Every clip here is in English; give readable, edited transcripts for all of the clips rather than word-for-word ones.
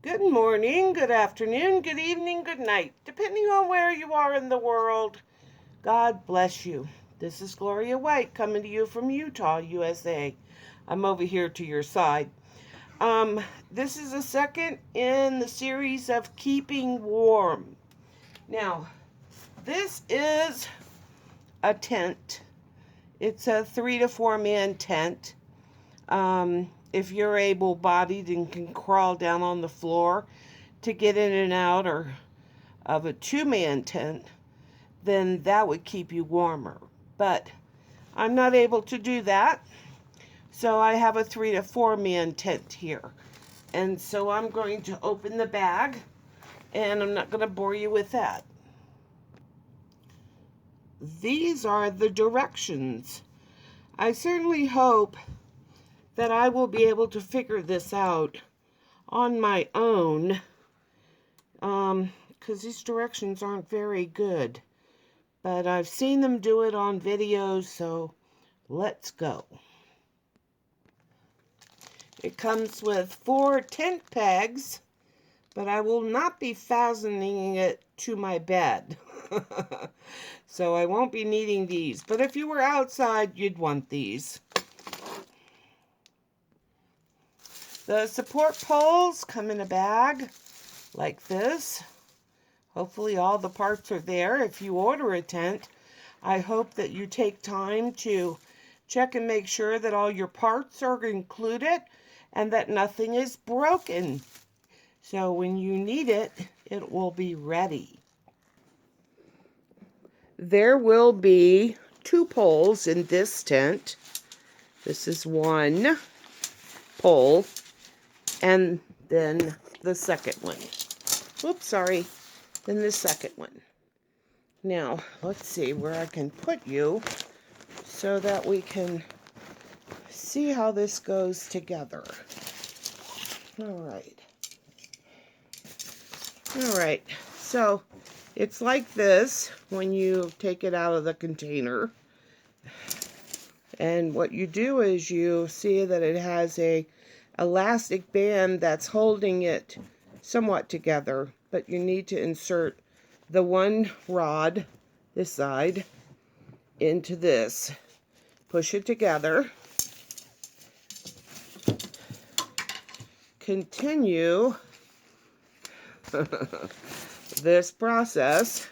Good morning, good afternoon, good evening, good night, depending on where you are in the world. God bless you. This is Gloria White coming to you from Utah, USA. I'm over here to your side. This is the second in the series of keeping warm. Now, this is a tent. It's a 3 to 4 man tent. If you're able-bodied and can crawl down on the floor to get in and out or of a 2 man tent, then that would keep you warmer. But I'm not able to do that, so I have a 3 to 4 man tent here. And so I'm going to open the bag, and I'm not going to bore you with that. These are the directions. I certainly hope that I will be able to figure this out on my own, because these directions aren't very good. But I've seen them do it on videos, so let's go. It comes with 4 tent pegs, but I will not be fastening it to my bed. So I won't be needing these. But if you were outside, you'd want these. The support poles come in a bag like this. Hopefully all the parts are there. If you order a tent, I hope that you take time to check and make sure that all your parts are included and that nothing is broken. So when you need it, it will be ready. There will be 2 poles in this tent. This is one pole, and then the second one. Oops, sorry. Then the second one. Now, let's see where I can put you so that we can see how this goes together. All right. All right. So, it's like this when you take it out of the container. And what you do is you see that it has a elastic band that's holding it somewhat together, but you need to insert the one rod, this side, into this. Push it together. Continue this process.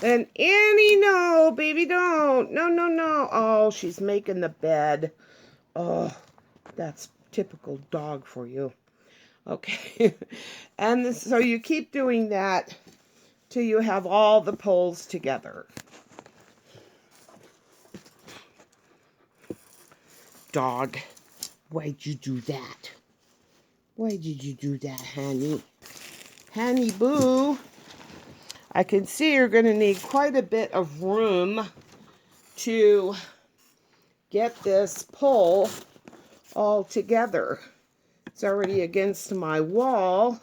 And Annie, no, baby, don't. No, no, no. Oh, she's making the bed. Oh, that's typical dog for you. Okay. And so you keep doing that till you have all the poles together. Dog, why'd you do that? Why did you do that, honey? Honey boo. I can see you're going to need quite a bit of room to get this pole all together. It's already against my wall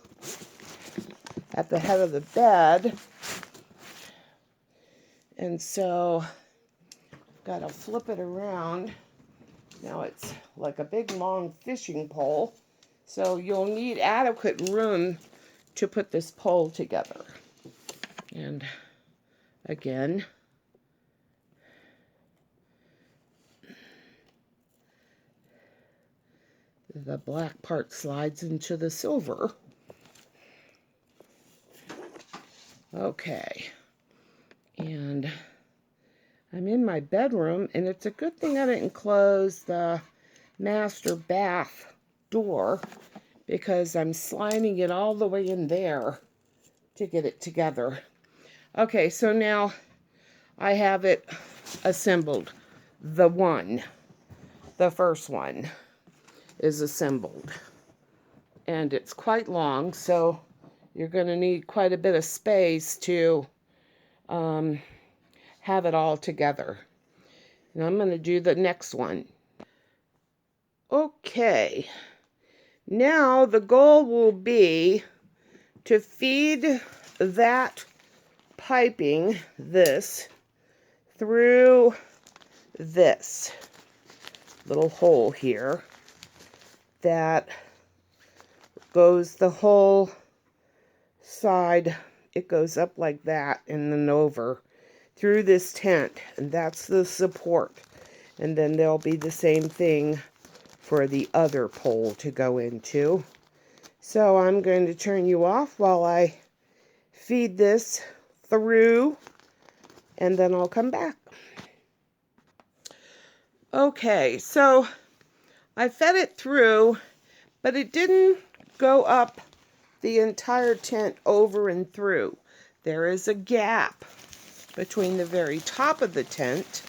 at the head of the bed. And so I've got to flip it around. Now it's like a big long fishing pole. So you'll need adequate room to put this pole together. And again, the black part slides into the silver. Okay. And I'm in my bedroom, and it's a good thing I didn't close the master bath door because I'm sliding it all the way in there to get it together. Okay, so now I have it assembled. The first one is assembled. And it's quite long, so you're going to need quite a bit of space to have it all together. And I'm going to do the next one. Okay. Now the goal will be to feed that piping, this, through this little hole here that goes the whole side. It goes up like that and then over through this tent, and that's the support. And then there'll be the same thing for the other pole to go into. So I'm going to turn you off while I feed this through, and then I'll come back. Okay, so I fed it through, but it didn't go up the entire tent over and through. There is a gap between the very top of the tent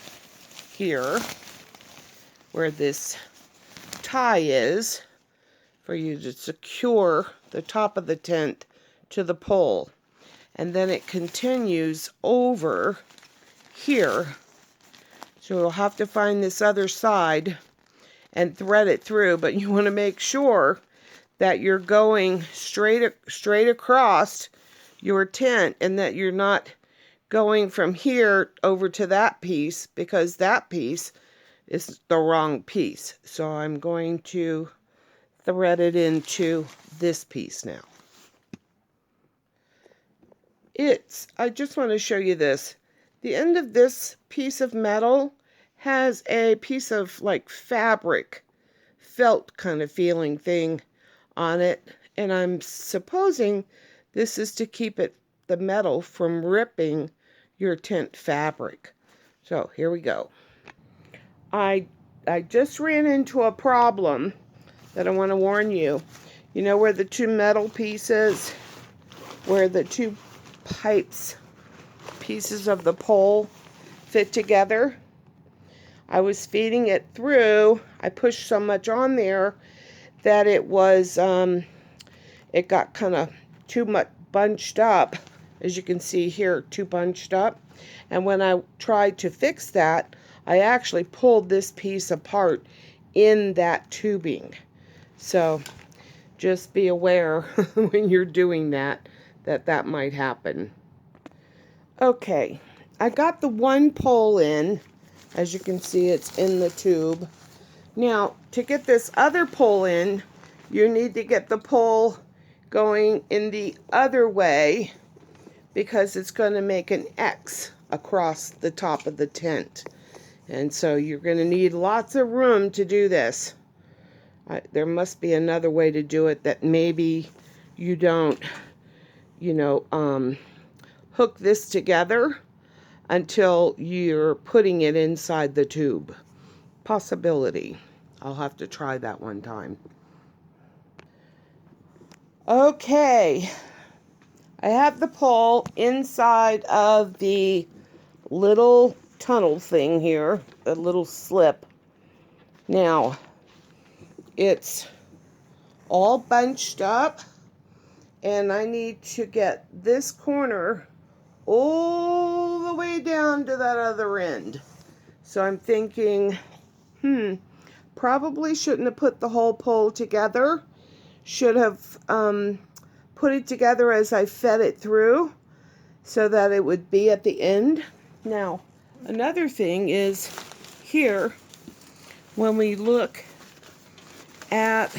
here, where this tie is, for you to secure the top of the tent to the pole. And then it continues over here. So you'll have to find this other side and thread it through, but you want to make sure that you're going straight across your tent, and that you're not going from here over to that piece, because that piece is the wrong piece. So I'm going to thread it into this piece now. I just want to show you this. The end of this piece of metal has a piece of like fabric, felt kind of feeling thing on it, and I'm supposing this is to keep the metal from ripping your tent fabric. So here we go. I just ran into a problem that I want to warn you. You know where the two metal pieces, where the two pieces of the pole fit together? I was feeding it through. I pushed so much on there that it got kind of too much bunched up. As you can see here, too bunched up. And when I tried to fix that, I actually pulled this piece apart in that tubing. So just be aware when you're doing that might happen. Okay, I got the one pole in. As you can see, it's in the tube. Now, to get this other pole in, you need to get the pole going in the other way, because it's going to make an X across the top of the tent. And so you're going to need lots of room to do this. There must be another way to do it that maybe you don't, hook this together until you're putting it inside the tube. Possibility. I'll have to try that one time. Okay. I have the pole inside of the little tunnel thing here, a little slip. Now, it's all bunched up, and I need to get this corner all the way down to that other end. So I'm thinking, probably shouldn't have put the whole pole together. Should have put it together as I fed it through, so that it would be at the end. Now, another thing is here, when we look at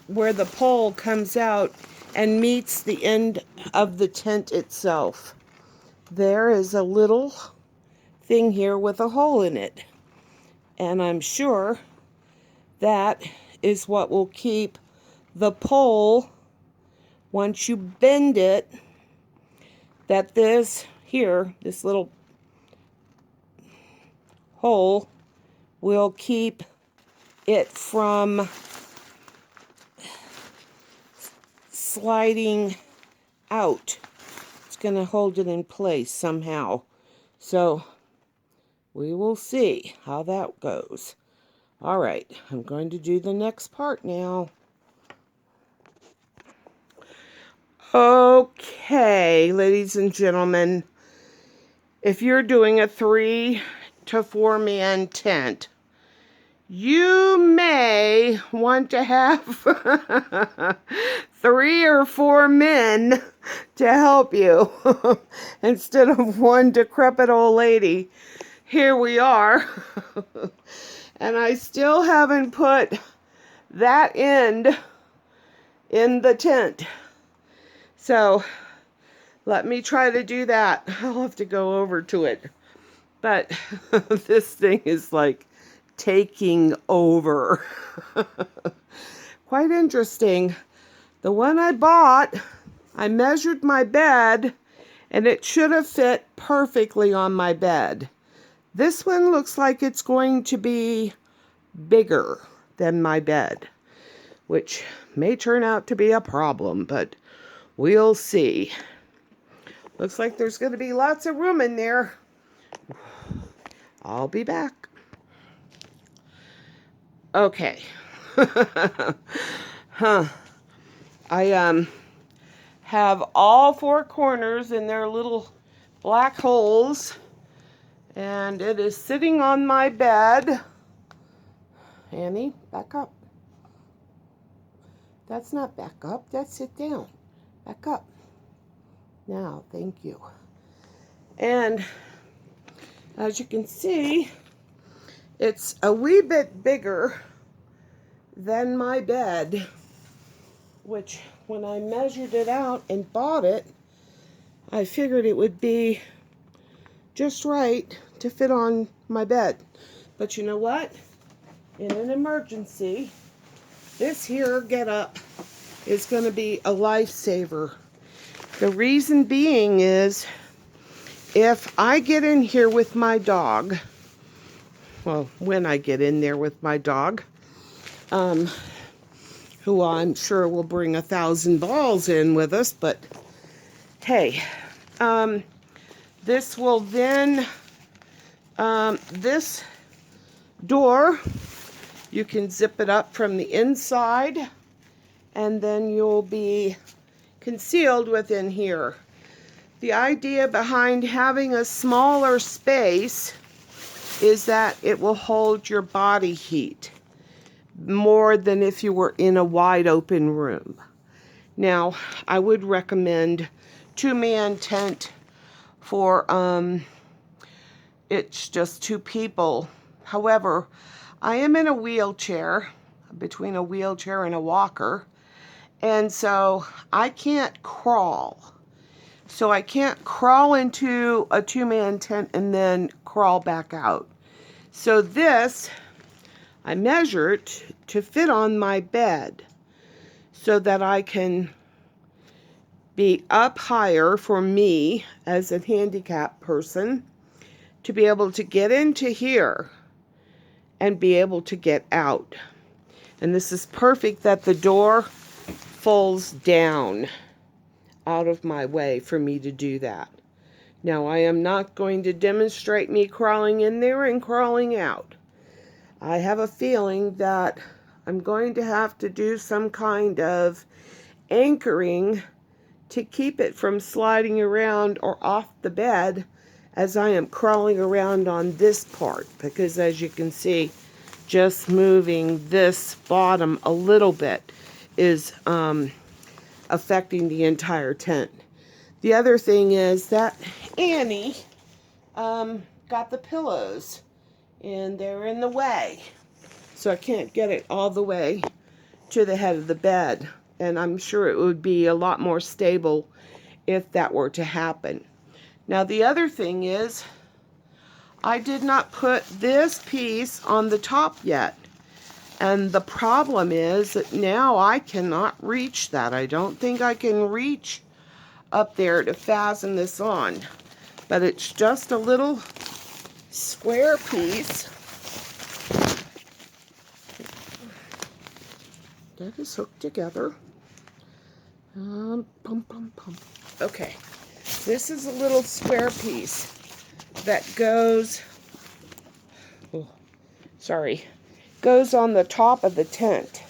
where the pole comes out and meets the end of the tent itself, there is a little thing here with a hole in it. And I'm sure that is what will keep the pole, once you bend it, that this little hole will keep it from sliding out. It's going to hold it in place somehow. So we will see how that goes. All right, I'm going to do the next part now. Okay, ladies and gentlemen, if you're doing a 3 to 4 man tent, you may want to have 3 or 4 men to help you instead of one decrepit old lady. Here we are. And I still haven't put that end in the tent. So let me try to do that. I'll have to go over to it. But this thing is like taking over. Quite interesting. The one I bought, I measured my bed and it should have fit perfectly on my bed. This one looks like it's going to be bigger than my bed, which may turn out to be a problem, but we'll see. Looks like there's going to be lots of room in there. I'll be back. Okay. I have all four corners in their little black holes, and it is sitting on my bed. Annie, back up. That's not back up, that's sit down. Back up. Now, thank you. And as you can see, it's a wee bit bigger than my bed, which when I measured it out and bought it, I figured it would be just right to fit on my bed. But you know what? In an emergency, this here get-up is going to be a lifesaver. The reason being is, if I get in here with my dog, well, when I get in there with my dog, who I'm sure will bring 1,000 balls in with us, but hey, this will then, this door, you can zip it up from the inside, and then you'll be concealed within here. The idea behind having a smaller space is that it will hold your body heat more than if you were in a wide open room. Now, I would recommend 2-man tent for, it's just 2 people. However, I am in a wheelchair, between a wheelchair and a walker, and so I can't crawl. So I can't crawl into a 2-man tent and then crawl back out. So this, I measured to fit on my bed so that I can be up higher for me as a handicapped person to be able to get into here and be able to get out. And this is perfect that the door folds down out of my way for me to do that. Now, I am not going to demonstrate me crawling in there and crawling out. I have a feeling that I'm going to have to do some kind of anchoring to keep it from sliding around or off the bed as I am crawling around on this part, because as you can see, just moving this bottom a little bit is affecting the entire tent. The other thing is that Annie got the pillows and they're in the way, so I can't get it all the way to the head of the bed, and I'm sure it would be a lot more stable if that were to happen. Now, the other thing is, I did not put this piece on the top yet. And the problem is that now I cannot reach that. I don't think I can reach up there to fasten this on. But it's just a little square piece that is hooked together. Okay. This is a little square piece that goes, goes on the top of the tent.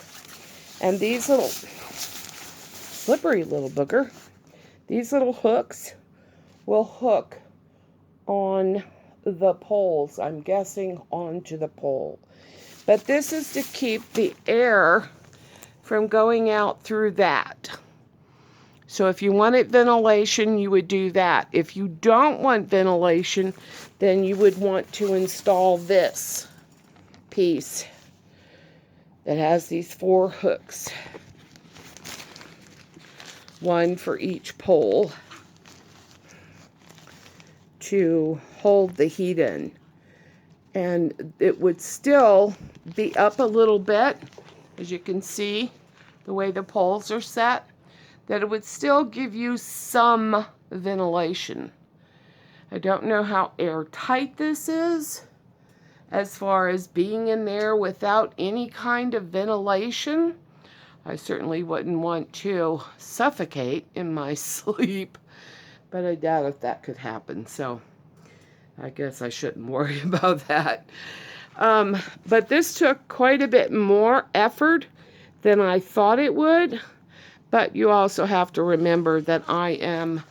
And these little, slippery little booger, these little hooks will hook on the poles, I'm guessing onto the pole. But this is to keep the air from going out through that. So if you wanted ventilation, you would do that. If you don't want ventilation, then you would want to install this piece that has these 4 hooks. one for each pole to hold the heat in. And it would still be up a little bit, as you can see, the way the poles are set, that it would still give you some ventilation. I don't know how airtight this is, as far as being in there without any kind of ventilation. I certainly wouldn't want to suffocate in my sleep, but I doubt if that could happen, so I guess I shouldn't worry about that. But this took quite a bit more effort than I thought it would, but you also have to remember that I am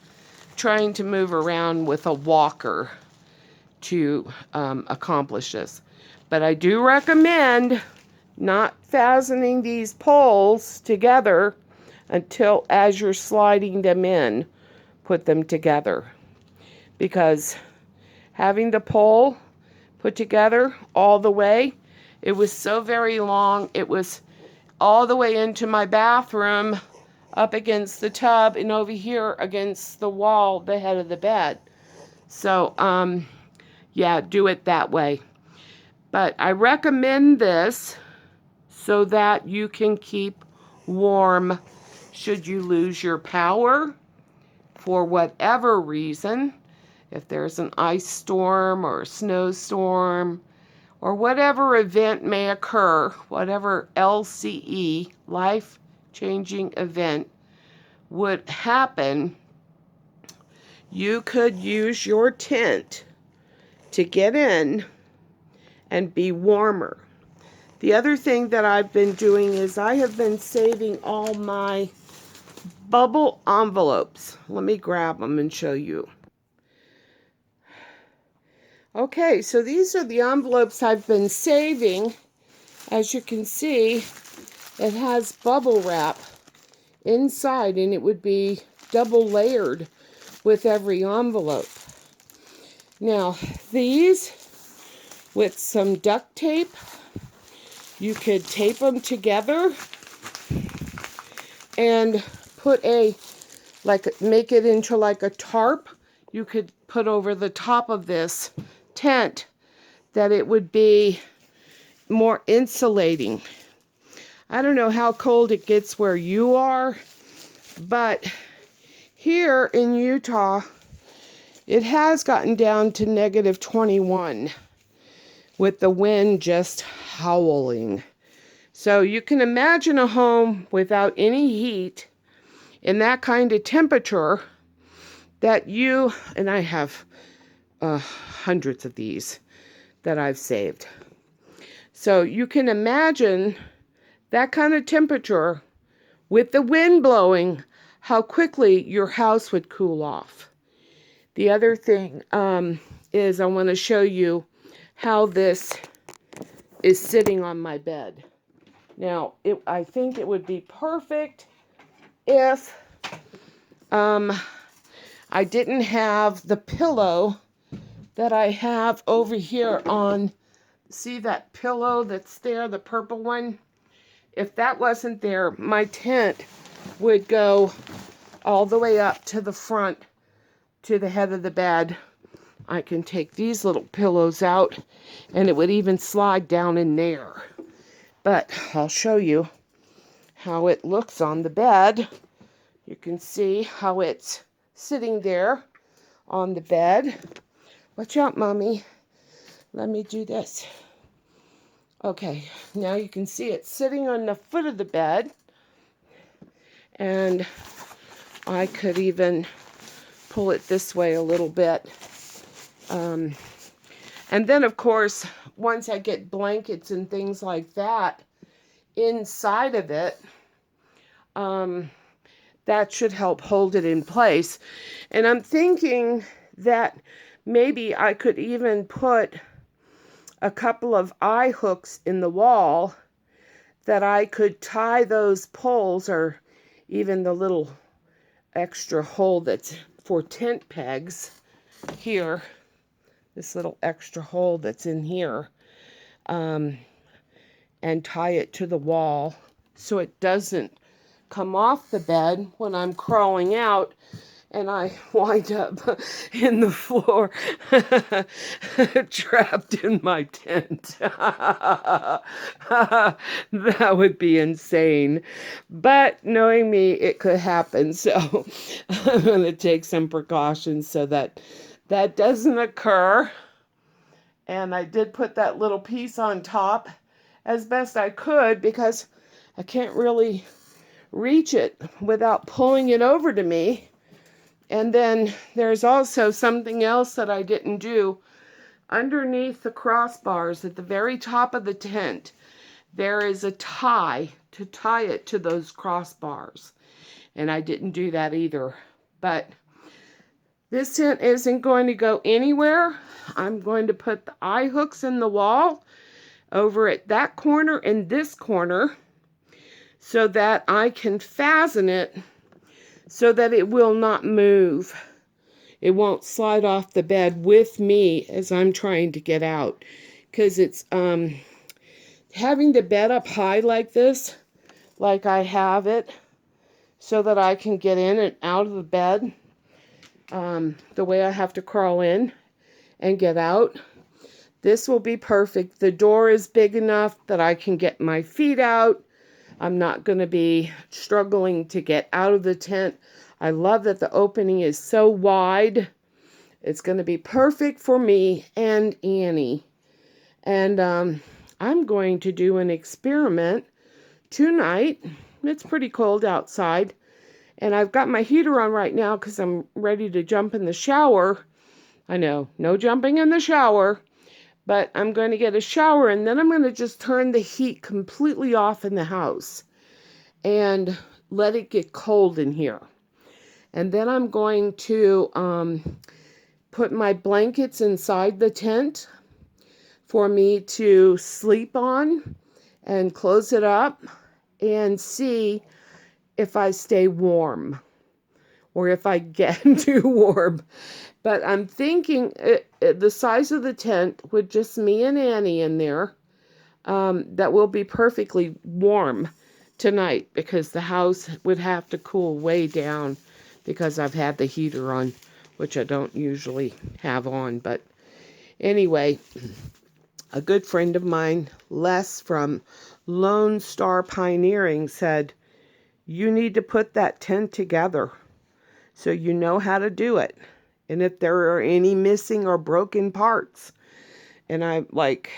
trying to move around with a walker to accomplish this. But I do recommend not fastening these poles together until, as you're sliding them in, put them together. Because having the pole put together all the way, it was so very long. It was all the way into my bathroom, up against the tub, and over here against the wall, the head of the bed. So, yeah, do it that way. But I recommend this so that you can keep warm should you lose your power for whatever reason. If there's an ice storm or a snowstorm or whatever event may occur, whatever LCE, life-changing event, would happen, you could use your tent to get in and be warmer. The other thing that I've been doing is I have been saving all my bubble envelopes. Let me grab them and show you. Okay, so these are the envelopes I've been saving. As you can see, it has bubble wrap inside, and it would be double layered with every envelope. Now, these, with some duct tape, you could tape them together and put make it into like a tarp. You could put over the top of this tent, that it would be more insulating. I don't know how cold it gets where you are, but here in Utah, it has gotten down to -21 with the wind just howling. So you can imagine a home without any heat in that kind of temperature that and I have hundreds of these that I've saved. So you can imagine that kind of temperature with the wind blowing, how quickly your house would cool off. The other thing is I want to show you how this is sitting on my bed. Now, I think it would be perfect if I didn't have the pillow that I have over here on, see that pillow that's there, the purple one? If that wasn't there, my tent would go all the way up to the front, to the head of the bed. I can take these little pillows out, and it would even slide down in there. But I'll show you how it looks on the bed. You can see how it's sitting there on the bed. Watch out, Mommy. Let me do this. Okay, now you can see it sitting on the foot of the bed. And I could even pull it this way a little bit. And then, of course, once I get blankets and things like that inside of it, that should help hold it in place. And I'm thinking that maybe I could even put a couple of eye hooks in the wall that I could tie those poles, or even the little extra hole that's for tent pegs here, this little extra hole that's in here, and tie it to the wall so it doesn't come off the bed when I'm crawling out, and I wind up in the floor, trapped in my tent. That would be insane. But knowing me, it could happen. So I'm going to take some precautions so that that doesn't occur. And I did put that little piece on top as best I could because I can't really reach it without pulling it over to me. And then there's also something else that I didn't do. Underneath the crossbars at the very top of the tent, there is a tie to tie it to those crossbars. And I didn't do that either. But this tent isn't going to go anywhere. I'm going to put the eye hooks in the wall over at that corner and this corner so that I can fasten it so that it will not move. It won't slide off the bed with me as I'm trying to get out. Because it's having the bed up high like this, like I have it, so that I can get in and out of the bed, the way I have to crawl in and get out. This will be perfect. The door is big enough that I can get my feet out. I'm not going to be struggling to get out of the tent. I love that the opening is so wide. It's going to be perfect for me and Annie. And I'm going to do an experiment tonight. It's pretty cold outside. And I've got my heater on right now because I'm ready to jump in the shower. I know, no jumping in the shower. But I'm going to get a shower, and then I'm going to just turn the heat completely off in the house and let it get cold in here. And then I'm going to put my blankets inside the tent for me to sleep on and close it up and see if I stay warm or if I get too warm. But I'm thinking the size of the tent with just me and Annie in there, that will be perfectly warm tonight because the house would have to cool way down because I've had the heater on, which I don't usually have on. But anyway, a good friend of mine, Les from Lone Star Pioneering, said, you need to put that tent together so you know how to do it. And if there are any missing or broken parts. And I'm like,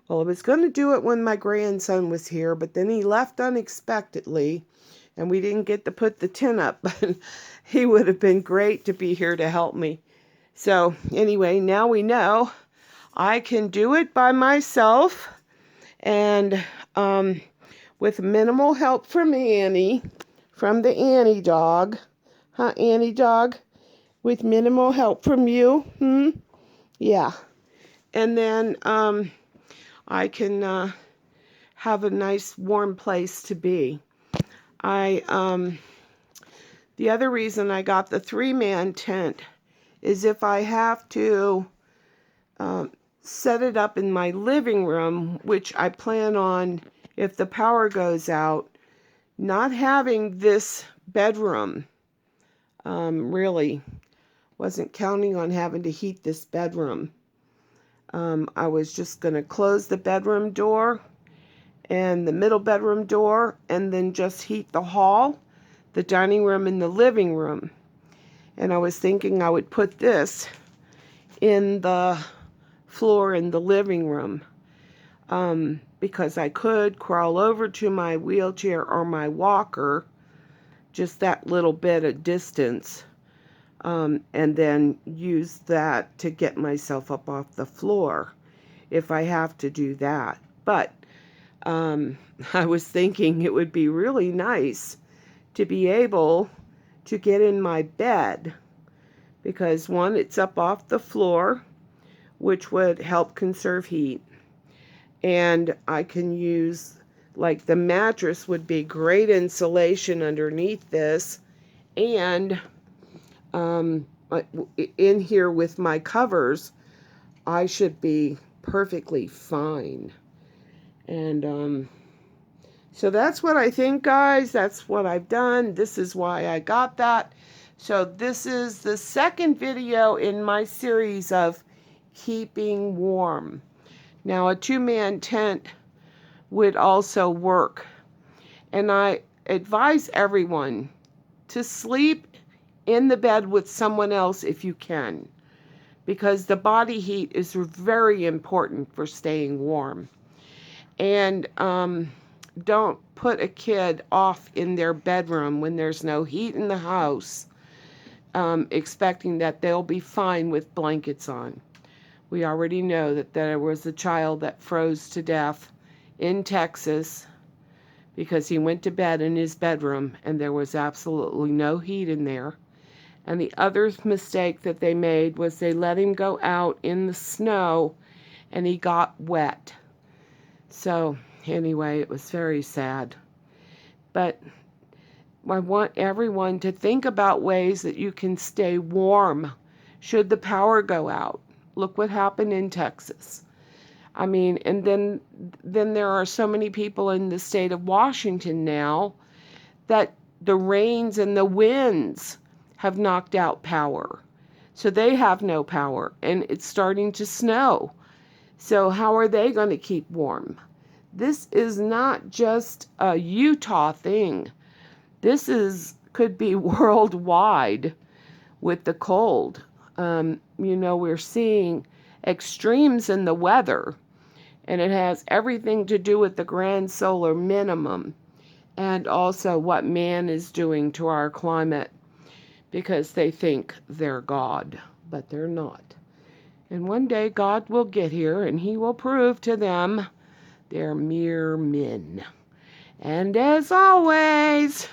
well, I was going to do it when my grandson was here, but then he left unexpectedly, and we didn't get to put the tent up. But he would have been great to be here to help me. So anyway, now we know I can do it by myself, and with minimal help from Annie, from the Annie dog. Huh, Annie dog? With minimal help from you? Yeah. And then I can have a nice warm place to be. The other reason I got the 3-man tent is if I have to set it up in my living room, which I plan on if the power goes out, not having this bedroom, really wasn't counting on having to heat this bedroom. I was just going to close the bedroom door and the middle bedroom door and then just heat the hall, the dining room, and the living room. And I was thinking I would put this in the floor in the living room because I could crawl over to my wheelchair or my walker, just that little bit of distance, and then use that to get myself up off the floor if I have to do that. But I was thinking it would be really nice to be able to get in my bed because, one, it's up off the floor, which would help conserve heat, and I can use, like, the mattress would be great insulation underneath this, and in here with my covers, I should be perfectly fine. And So that's what I think, guys. That's what I've done. This is why I got that. So this is the second video in my series of keeping warm. Now, a 2-man tent would also work. And I advise everyone to sleep in the bed with someone else if you can, because the body heat is very important for staying warm. And don't put a kid off in their bedroom when there's no heat in the house, expecting that they'll be fine with blankets on. We already know that there was a child that froze to death in Texas because he went to bed in his bedroom and there was absolutely no heat in there. And the other mistake that they made was they let him go out in the snow and he got wet. So anyway, it was very sad. But I want everyone to think about ways that you can stay warm should the power go out. Look what happened in Texas. I mean, and then there are so many people in the state of Washington now that the rains and the winds have knocked out power. So they have no power, and it's starting to snow. So how are they going to keep warm? This is not just a Utah thing. This could be worldwide with the cold. We're seeing extremes in the weather, and it has everything to do with the grand solar minimum and also what man is doing to our climate, because they think they're God, but they're not. And one day God will get here and he will prove to them they're mere men. And as always,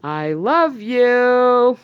I love you.